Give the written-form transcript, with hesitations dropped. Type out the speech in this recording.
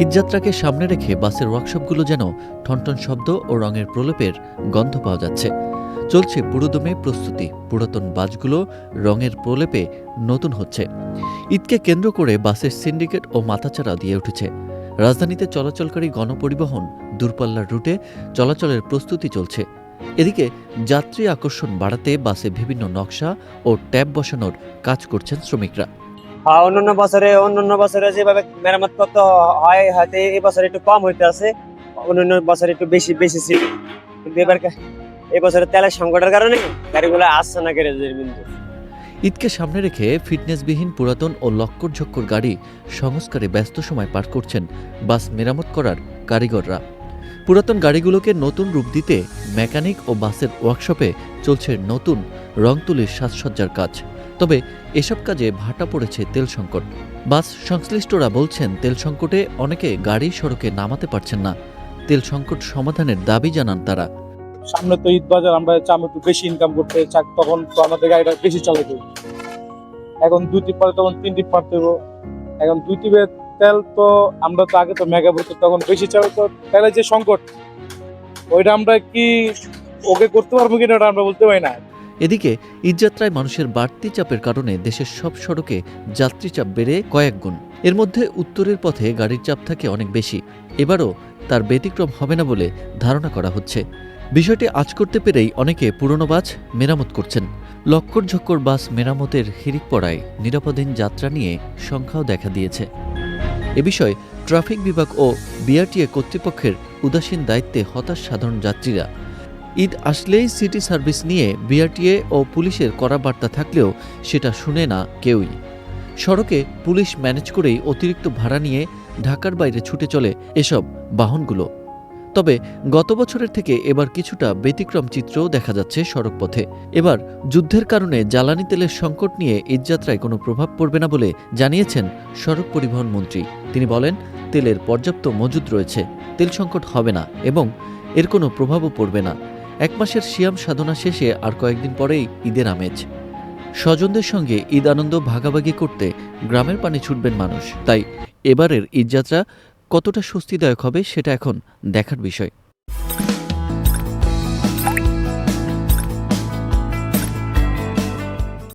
ঈদযাত্রাকে সামনে রেখে বাসের ওয়ার্কশপগুলো যেন ঠনঠন শব্দ ও রঙের প্রলেপের গন্ধ পাওয়া যাচ্ছে। চলছে পুরোদমে প্রস্তুতি, পুরাতন বাসগুলো রঙের প্রলেপে নতুন হচ্ছে। ঈদকে কেন্দ্র করে বাসের সিন্ডিকেট ও মাথাচাড়া দিয়ে উঠেছে। রাজধানীতে চলাচলকারী গণপরিবহন দূরপাল্লার রুটে চলাচলের প্রস্তুতি চলছে। এদিকে যাত্রী আকর্ষণ বাড়াতে বাসে বিভিন্ন নকশা ও ট্যাব বসানোর কাজ করছেন শ্রমিকরা। অন্যান্য বছরে যেভাবে মেরামত করতে হয় হয়তো এই বছর একটু কম হইতে আছে, অন্যান্য বছর একটু বেশি ছিল, কিন্তু এবার এই বছরে তেলের সংকটের কারণে গাড়িগুলো আসছে না গ্যারেজের বিন্দু। ঈদকে সামনে রেখে ফিটনেসবিহীন পুরাতন ও লক্কর-ঝক্কর গাড়ি সংস্কারে ব্যস্ত সময় পার করছেন বাস মেরামত করার কারিগররা। পুরাতন গাড়িগুলোকে নতুন রূপ দিতে মেকানিক ও বাসের ওয়ার্কশপে চলছে নতুন রং তুলির সাজসজ্জার কাজ। তবে এসব কাজে ভাটা পড়েছে তেল সংকট। বাস সংশ্লিষ্টরা বলছেন, তেল সংকটে অনেকে গাড়ি সড়কে নামাতে পারছেন না। তেল সংকট সমাধানের দাবি জানান তারা। সামনে তো ঈদ বাজার, আমরা চাম একটু বেশি ইনকাম করতে চাই, তখন তো আমাদের গাড়িটা বেশি চালাতে হবে। এখন 2 টিপ পরে তখন 3 টিপ মারতে হবে। এখন 2 টিপের তেল তো আমরা তো আগে তো মেগা ভরতো, তখন বেশি চালাতো। তেলের যে সংকট, ওইটা আমরা কি ওকে করতে পারবো কিনা ওটা আমরা বলতে পারি না। এদিকে ঈদযাত্রায় মানুষের বাড়তি চাপের কারণে দেশের সব সড়কে যাত্রী চাপ বেড়ে কয়েক গুণ। এর মধ্যে উত্তরের পথে গাড়ির চাপ থাকে অনেক বেশি। এবারও তার ব্যতিক্রম হবে না বলে ধারণা করা হচ্ছে। বিষয়টি আঁচ করতে পেরেই অনেকে পুরনো বাস মেরামত করছেন। লক্কর-ঝক্কর বাস মেরামতের হিড়িক পড়ায় নিরাপদহীন যাত্রা নিয়ে সংখ্যাও দেখা দিয়েছে। এ বিষয়ে ট্রাফিক বিভাগ ও বিআরটিএ কর্তৃপক্ষের উদাসীন দায়িত্বে হতাশ সাধারণ যাত্রীরা। ঈদ আসলেই সিটি সার্ভিস নিয়ে বিআরটিএ ও পুলিশের কড়া বার্তা থাকলেও সেটা শুনে না কেউই। সড়কে পুলিশ ম্যানেজ করেই অতিরিক্ত ভাড়া নিয়ে ঢাকার বাইরে ছুটে চলে এসব বাহনগুলো। তবে গত বছরের থেকে এবার কিছুটা ব্যতিক্রম চিত্রও দেখা যাচ্ছে সড়কপথে। এবার যুদ্ধের কারণে জ্বালানি তেলের সংকট নিয়ে ঈদযাত্রায় কোনো প্রভাব পড়বে না বলে জানিয়েছেন সড়ক পরিবহন মন্ত্রী। তিনি বলেন, তেলের পর্যাপ্ত মজুদ রয়েছে, তেল সংকট হবে না এবং এর কোনো প্রভাবও পড়বে না। 1 মাসের সিয়াম সাধনা শেষে আর কয়েকদিন পরেই ঈদের আমেজ। স্বজনদের সঙ্গে ঈদ আনন্দ ভাগাভাগি করতে গ্রামের পানে ছুটবেন মানুষ। তাই এবারের ঈদযাত্রা কতটা স্বস্তিদায়ক হবে সেটা এখন দেখার বিষয়।